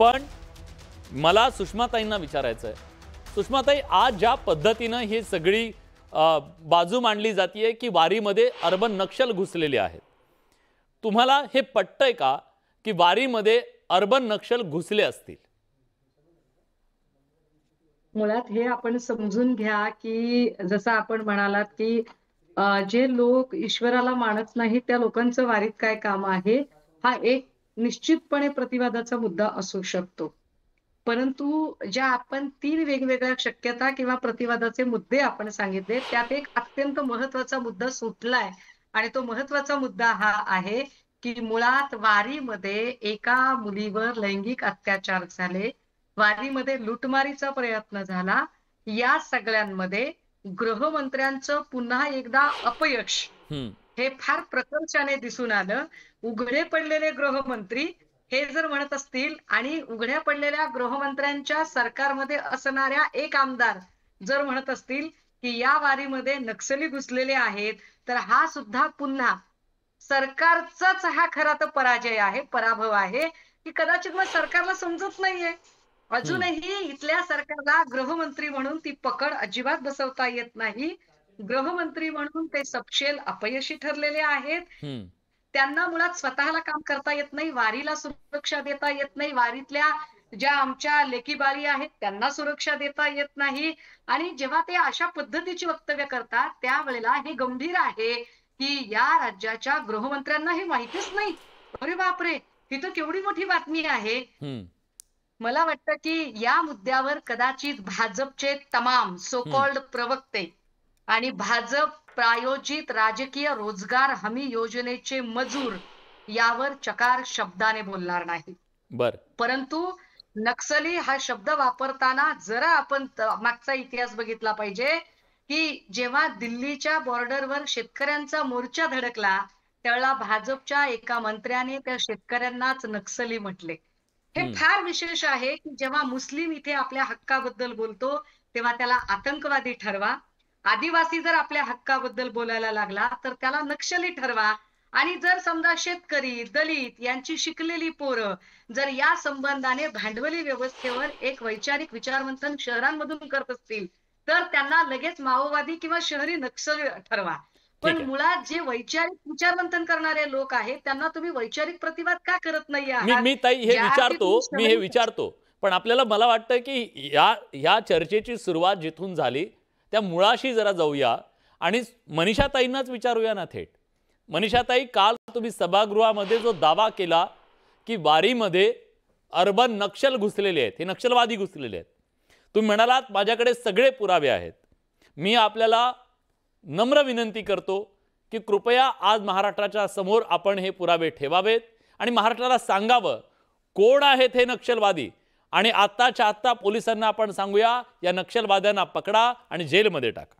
पण मला सुषमाताईंना विचारायचं आहे, सुषमाताई, आज ज्या पद्धतीनं ही सगळी बाजू मांडली जाते की वारीमध्ये अर्बन नक्षल घुसलेले आहेत, तुम्हाला हे पटतंय का की वारीमध्ये अर्बन नक्षल घुसले असतील? मुळात हे आपण समजून घ्या की जसं आपण म्हणालात की जे लोक ईश्वराला मानत नाहीत त्या लोकांचं वारीत काय काम आहे, हा एक निश्चितपणे प्रतिवादाचा मुद्दा असू शकतो. परंतु ज्या आपण 3 वेगवेगळ्या शक्यता किंवा प्रतिवादाचे मुद्दे आपण सांगितले, त्यात एक अत्यंत महत्त्वाचा मुद्दा सुटलाय आणि तो महत्त्वाचा मुद्दा हा आहे की मुळात वारीमध्ये एका मुलीवर लैंगिक अत्याचार झाले, वारीमध्ये लुटमारीचा प्रयत्न झाला. या सगळ्यांमध्ये गृहमंत्र्यांचं पुन्हा एकदा अपयश हे फार प्रकर्षाने दिसून आलं. उघडे पडलेले गृहमंत्री हे जर म्हणत असतील आणि उघड्या पडलेल्या गृहमंत्र्यांच्या सरकारमध्ये असणाऱ्या एक आमदार जर म्हणत असतील की या वारीमध्ये नक्षली घुसलेले आहेत, तर हा सुद्धा पुन्हा सरकारचाच हा खरा तर पराजय आहे, पराभव आहे की कदाचित मग सरकारला समजत नाहीये. अजूनही इथल्या सरकारला गृहमंत्री म्हणून ती पकड अजिबात बसवता येत नाही. गृहमंत्री म्हणून ते सपशेल अपयशी ठरलेले आहेत. त्यांना मुळात स्वतःला काम करता येत नाही, वारीला सुरक्षा देता येत नाही, वारीतल्या ज्या आमच्या लेकीबाळी आहेत त्यांना सुरक्षा देता येत नाही. आणि जेव्हा ते अशा पद्धतीची वक्तव्य करतात त्यावेळेला हे गंभीर आहे की या राज्याच्या गृहमंत्र्यांना हे माहितीच नाही. अरे बापरे, ही तर केवढी मोठी बातमी आहे. मला वाटतं की या मुद्द्यावर कदाचित भाजपचे तमाम सो कॉल्ड प्रवक्ते आणि भाजप प्रायोजित राजकीय रोजगार हमी योजनेचे मजूर यावर चकार शब्दाने बोलणार नाही. परंतु नक्सली हा शब्द वापरताना जरा आपण मागचा इतिहास बघितला पाहिजे की जेव्हा दिल्लीच्या बॉर्डरवर शेतकऱ्यांचा मोर्चा धडकला त्यावेळेला भाजपच्या एका मंत्र्याने त्या शेतकऱ्यांनाच नक्सली म्हटले. हे फार विशेष आहे की जेव्हा मुस्लिम इथे आपल्या हक्काबद्दल बोलतो तेव्हा त्याला आतंकवादी ठरवा, आदिवासी जर आपल्या हक्काबद्दल बोलायला लागला तर त्याला नक्षली ठरवा, आणि जर समजा शेतकरी दलित यांची शिकलेली पोरं जर या संबंधाने भांडवली व्यवस्थेवर एक वैचारिक विचारमंथन शहरांमधून करत असतील तर त्यांना लगेच माओवादी किंवा शहरी नक्षली ठरवा. पण मुळात जे वैचारिक विचारमंथन करणारे लोक आहेत त्यांना तुम्ही वैचारिक प्रतिवाद का करत नाही आहात? मी हे विचारतो पण आपल्याला मला वाटतं की या चर्चेची सुरुवात जिथून झाली त्या मुळाशी जरा जाऊया आणि मनीषाताईंनाच विचारूया ना थेट. मनीषाताई, काल तुम्ही सभागृहामध्ये जो दावा केला की वारीमध्ये अर्बन नक्षल घुसलेले आहेत, हे नक्षलवादी घुसलेले आहेत, तुम्ही म्हणालात माझ्याकडे सगळे पुरावे आहेत. मी आपल्याला नम्र विनंती करतो की कृपया आज महाराष्ट्राच्या समोर आपण हे पुरावे ठेवावेत आणि महाराष्ट्राला सांगावं कोण आहेत हे नक्षलवादी, आणि आत्ताच्या आत्ता पोलिसांना आपण सांगूया या नक्षलवाद्यांना पकडा आणि जेलमध्ये टाका.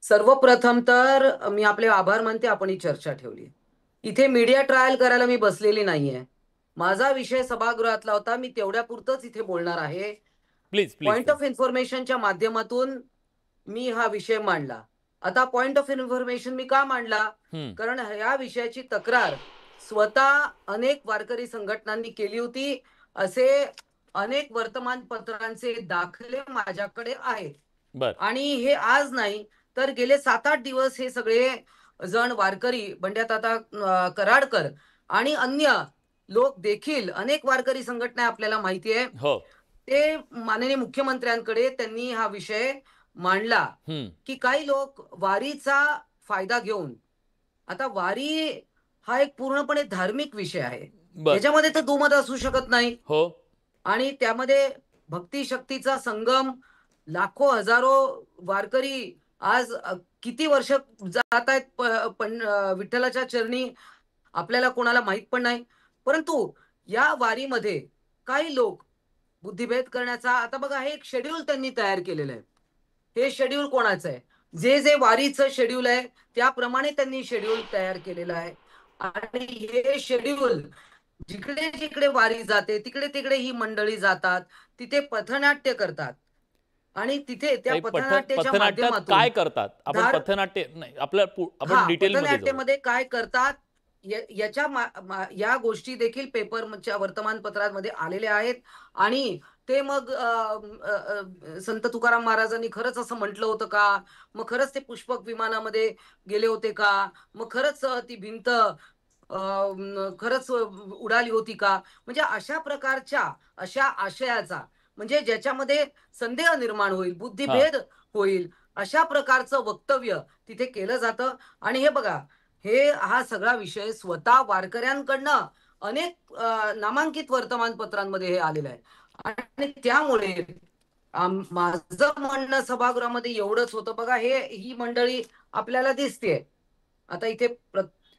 सर्वप्रथम तर मी आपले आभार मानते, आपण ही चर्चा ठेवली. इथे मीडिया ट्रायल करायला मी बसलेली नाहीये. माझा विषय सभागृहातला होता, मी तेवढ्या पुरतच इथे बोलणार आहे. प्लीज पॉइंट ऑफ इन्फॉर्मेशनच्या माध्यमातून मी हा विषय मांडला. आता पॉइंट ऑफ इन्फॉर्मेशन मी का मांडला, कारण या विषयाची तक्रार स्वतः अनेक वारकरी संघटनांनी केली होती. असे अनेक वर्तमानपत्रांचे दाखले माझ्याकडे आहेत. आणि हे आज नाही तर गेले 7-8 दिवस हे सगळे जण वारकरी, बंड्याताता कराडकर आणि अन्य लोक देखील, अनेक वारकरी संघटना आपल्याला माहिती आहे, ते माननीय मुख्यमंत्र्यांकडे त्यांनी हा विषय मांडला की काही लोक वारीचा फायदा घेऊन, आता वारी हा एक पूर्णपणे धार्मिक विषय आहे, त्याच्यामध्ये तर दुमत असू शकत नाही. आणि त्यामध्ये भक्ती शक्तीचा संगम, लाखो हजारो वारकरी आज किती वर्ष जात आहेत विठ्ठलाच्या चरणी आपल्याला कोणाला माहित पण नाही. परंतु या वारीमध्ये काही लोक बुद्धिभेद करण्याचा, आता बघा हे एक शेड्यूल त्यांनी तयार केलेलं आहे. हे शेड्यूल कोणाचं आहे? जे वारीचं शेड्यूल आहे त्याप्रमाणे त्यांनी शेड्यूल तयार केलेलं आहे. आणि हे शेड्यूल जिकडे जिकडे वारी जाते तिकडे तिकडे ही मंडळी जातात, तिथे पथनाट्य करतात आणि तिथे त्या पथनाट्याच्या माध्यमातून काय करतात? आपण पथनाट्य नाही, आपल्या आपण डिटेल मध्ये पथनाट्यामध्ये काय करतात या गोष्टी देखील पेपरच्या वर्तमानपत्रांमध्ये आलेल्या आहेत आणि ते मग संत तुकाराम महाराजांनी खरंच असं म्हटलं होतं का, मग खरंच ते पुष्पक विमानामध्ये गेले होते का, मग खरंच ती भिंत खरंच उडाली होती का, म्हणजे अशा प्रकारच्या अशा आशयाचा म्हणजे ज्याच्यामध्ये संदेह निर्माण होईल, बुद्धिभेद होईल, अशा प्रकारचं वक्तव्य तिथे केलं जातं. आणि हे बघा, हा सगळा विषय स्वतः वारकऱ्यांकडनं अनेक नामांकित वर्तमानपत्रांमध्ये हे आलेलं आहे. आणि त्यामुळे माझं म्हणणं सभागृहामध्ये एवढंच होतं, बघा ही मंडळी आपल्याला दिसते आता इथे,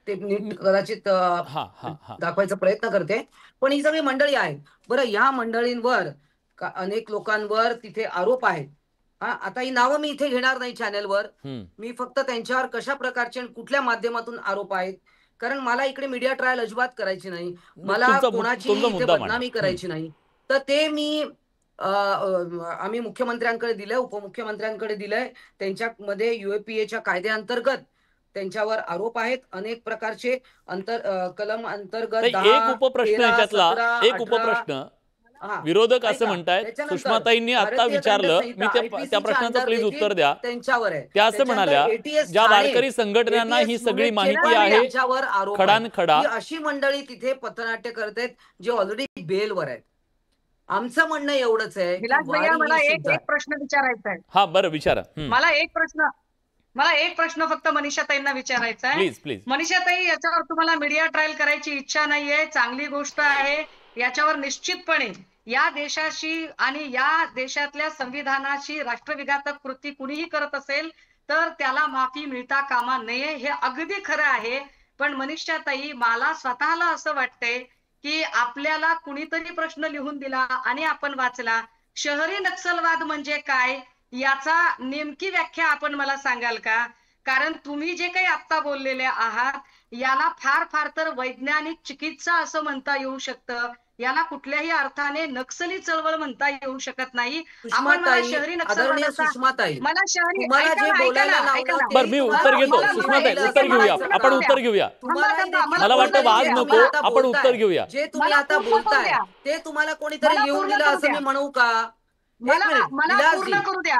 कदाचित दाखवायचा प्रयत्न करते, पण ही सगळी मंडळी आहेत. बरं, या मंडळींवर अनेक लोकांवर तिथे आरोप आहेत. आता ही नावं मी इथे घेणार नाही चॅनलवर, मी फक्त त्यांच्यावर कशा प्रकारचे कुठल्या माध्यमातून आरोप आहेत, कारण मला इकडे मीडिया ट्रायल अजिबात करायची नाही, मला कोणाची इथे बदनामी करायची नाही. तर ते आम्ही मुख्यमंत्र्यांकडे दिलंय, उपमुख्यमंत्र्यांकडे दिलंय. त्यांच्यामध्ये UAPAच्या कायद्याअंतर्गत त्यांच्यावर आरोप आहेत अनेक प्रकारचे, कलम अंतर्गत एक उपप्रश्न विरोधक असं म्हणतायत, सुषमाताईंनी आता विचारलं, मी त्या प्रश्नाचं प्लीज उत्तर द्या. त्यांच्यावर आहे, त्या असं म्हणाल्या ज्या वारकरी संघटनांना ही सगळी माहिती आहे खडानखडा, अशी मंडळी तिथे पथनाट्य करतात जे ऑलरेडी बेलवर आहेत. आमचं म्हणणं एवढंच आहे. मला एक प्रश्न विचारायचा आहे. हा, बरं विचारा. मला एक प्रश्न फक्त मनीषाताईंना विचारायचा आहे. प्लीज. मनीषाताई, याच्यावर तुम्हाला मीडिया ट्रायल करायची इच्छा नाहीये, चांगली गोष्ट आहे. याच्यावर निश्चितपणे या देशाशी आणि या देशातल्या संविधानाशी राष्ट्रविघातक कृती कुणीही करत असेल तर त्याला माफी मिळता कामा नये, हे अगदी खरं आहे. पण मनीषाताई, मला स्वतःला असं वाटतंय की आपल्याला कुणीतरी प्रश्न लिहून दिला आणि आपण वाचला, शहरी नक्षलवाद म्हणजे काय याचा नेमकी व्याख्या आपण मला सांगाल का? कारण तुम्ही जे काही आता बोललेले आहात याला फार तर वैज्ञानिक चिकित्सा असं म्हणता येऊ शकतं, याला कुठल्याही अर्थाने नक्सली चळवळ म्हणता येऊ शकत नाही. मला शहरी बरं, मी उत्तर घेतो. सुषमाताई, उत्तर घेऊया, आपण उत्तर घेऊया. मला वाटतं वाद नको, आपण उत्तर घेऊया. जे तुम्ही आता बोलताय ते तुम्हाला कोणीतरी लिहून दिलं असं मी म्हणू का? मला पूर्ण करू द्या.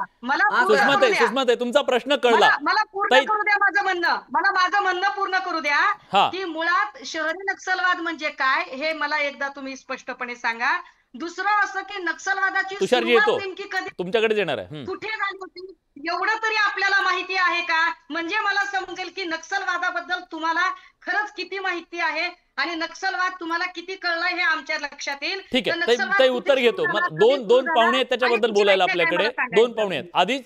सुषमाताई, तुमचा प्रश्न कळला. मला पूर्ण करू द्या माझं म्हणणं पूर्ण करू द्या की मुळात शहरी नक्षलवाद म्हणजे काय हे मला एकदा तुम्ही स्पष्टपणे सांगा. दुसरं असं की नक्षलवादाची सुरुवात नेमकी कधी तुमच्याकडे येणार आहे, कुठे झाली होती एवढं तरी आपल्याला माहिती आहे का? म्हणजे मला समजेल की नक्षलवादाबद्दल तुम्हाला खरंच किती माहिती आहे आणि नक्षलवाद तुम्हाला किती कळलाय हे आमच्या लक्षात येईल. ठीक आहे ताई, उत्तर घेतो. दोन पाहुणे आहेत त्याच्याबद्दल बोलायला आपल्याकडे. 2 पाहुणे आहेत. आधी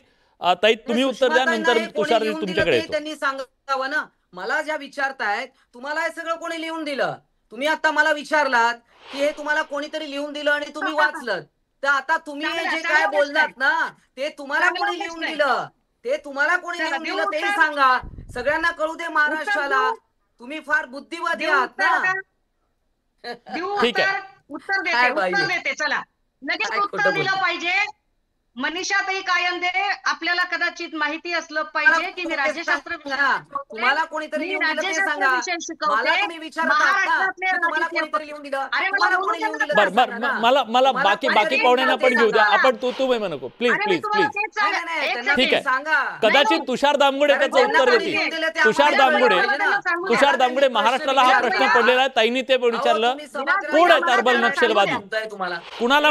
ताई तुम्ही उत्तर द्या, नंतर तुषार तुमच्याकडे येतो. त्यांनी सांगावं ना. मला ज्या विचारतायत तुम्हाला हे सगळं कोणी लिहून दिलं, तुम्ही आता मला विचारलात की हे तुम्हाला कोणीतरी लिहून दिलं आणि तुम्ही वाचलं, तर आता तुम्ही जे काय बोललात ना ते तुम्हाला कोणी लिहून दिलं, ते तुम्हाला कोणी लिहून दिलं ते सांगा. सगळ्यांना कळू दे महाराष्ट्राला. तुम्ही फार बुद्धिवादी आहात ना. ठीक आहे, उत्तर देते. चला, लगेच उत्तर दिलं पाहिजे. मनीषाताई कायंदे, आपल्याला कदाचित माहिती असलं पाहिजे की मी राज्यशास्त्र तुम्हाला कोणीतरी लिहून दिलं ते सांगा. मला तुम्ही विचारतात ना तुम्हाला कोणीतरी लिहून दिलं, मला बाकी पाहुण्यांना पण घेऊ द्या. आपण तू नको, प्लीज. ठीक आहे, कदाचित तुषार दामगुडे त्याचं उत्तर देतील. तुषार दामगुडे, महाराष्ट्राला हा प्रश्न पडलेला आहे, ताईंनी ते विचारलं, कोण आहेत अर्बल नक्षलवादी, कुणाला